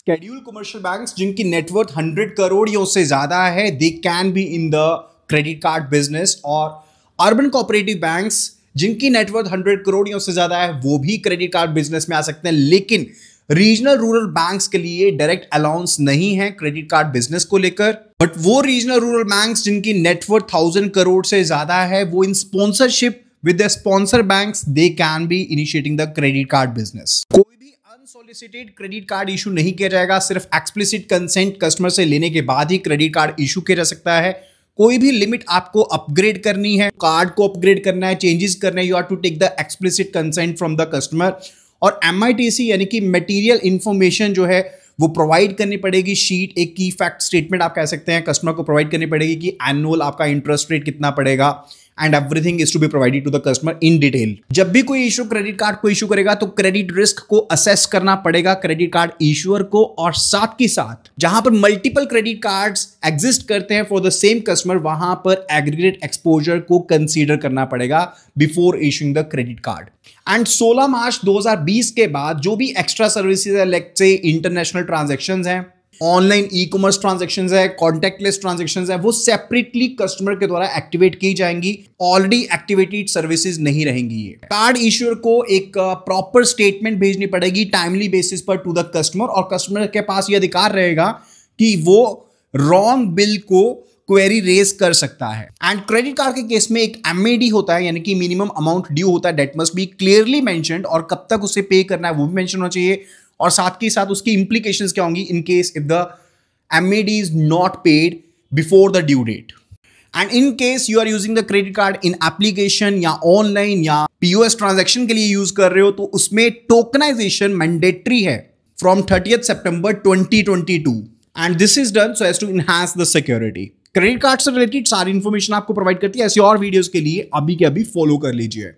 Scheduled commercial banks जिनकी net worth 100 crore या उससे ज्यादा है, they can be in the credit card business. और अर्बन कोऑपरेटिव बैंक्स जिनकी नेटवर्थ 100 करोड़ या उससे ज्यादा है, वो भी क्रेडिट कार्ड बिजनेस में आ सकते हैं। लेकिन रीजनल रूरल बैंक्स के लिए डायरेक्ट अलाउंस नहीं है क्रेडिट कार्ड बिजनेस को लेकर। बट वो रीजनल रूरल बैंक्स जिनकी नेटवर्थ 1000 करोड़ से ज्यादा है, वो इन sponsorship with the sponsor banks they can be initiating the credit card business। कोई भी अनसोलिसिटेड क्रेडिट कार्ड इशू नहीं किया जाएगा, सिर्फ एक्सप्लिसिट कंसेंट कस्टमर से लेने के बाद ही क्रेडिट कार्ड इशू किया जा सकता है। कोई भी लिमिट आपको अपग्रेड करनी है, कार्ड को अपग्रेड करना है, चेंजेस करना है, you have to take the explicit consent from the customer. और MITC यानी कि मटेरियल इंफॉर्मेशन जो है वो प्रोवाइड करनी पड़ेगी। शीट, एक की फैक्ट स्टेटमेंट आप कह सकते हैं, कस्टमर को प्रोवाइड करनी पड़ेगी कि एनुअल आपका इंटरेस्ट रेट कितना पड़ेगा, and everything is to be provided to the customer in detail. जब भी कोई इशू क्रेडिट कार्ड को इशू करेगा तो क्रेडिट रिस्क को असेस करना पड़ेगा क्रेडिट कार्ड इशूअर को, और साथ ही साथ जहां पर मल्टीपल क्रेडिट कार्ड्स एग्जिस्ट करते हैं फॉर द सेम कस्टमर, वहां पर एग्रीगेट एक्सपोजर को कंसीडर करना पड़ेगा before issuing the credit card. And 16 मार्च 2020 के बाद जो भी एक्स्ट्रा सर्विसेज है, लाइक से इंटरनेशनल ट्रांजैक्शंस हैं, ऑनलाइन ई कॉमर्स ट्रांजैक्शंस है, कॉन्टैक्टलेस ट्रांजैक्शंस है, वो सेपरेटली कस्टमर के द्वारा एक्टिवेट की जाएंगी। ऑलरेडी एक्टिवेटेड सर्विसेज नहीं रहेंगी। ये कार्ड इश्यूअर को एक प्रॉपर स्टेटमेंट भेजनी पड़ेगी टाइमली बेसिस पर टू द कस्टमर, और कस्टमर के पास ये अधिकार रहेगा कि वो रॉन्ग बिल को क्वेरी रेज कर सकता है। एंड क्रेडिट कार्ड के केस में एक MAD होता है, यानी कि मिनिमम अमाउंट ड्यू होता है, date must be clearly mentioned, और कब तक उसे पे करना है वो भी मेंशन होना चाहिए। और साथ ही साथ उसकी इंप्लीकेशंस क्या होंगी in case if the MAD is not paid before the due date. And in case you are using the credit card in application या ऑनलाइन या POS ट्रांजैक्शन के लिए यूज कर रहे हो, तो उसमें टोकनाइजेशन मैंडेटरी है फ्रॉम 30 सितंबर 2022, and this is done so as to enhance the security. Credit card से रिलेटेड सारी इंफॉर्मेशन आपको प्रोवाइड करती है। ऐसी और वीडियोस के लिए अभी के अभी फॉलो कर लीजिए।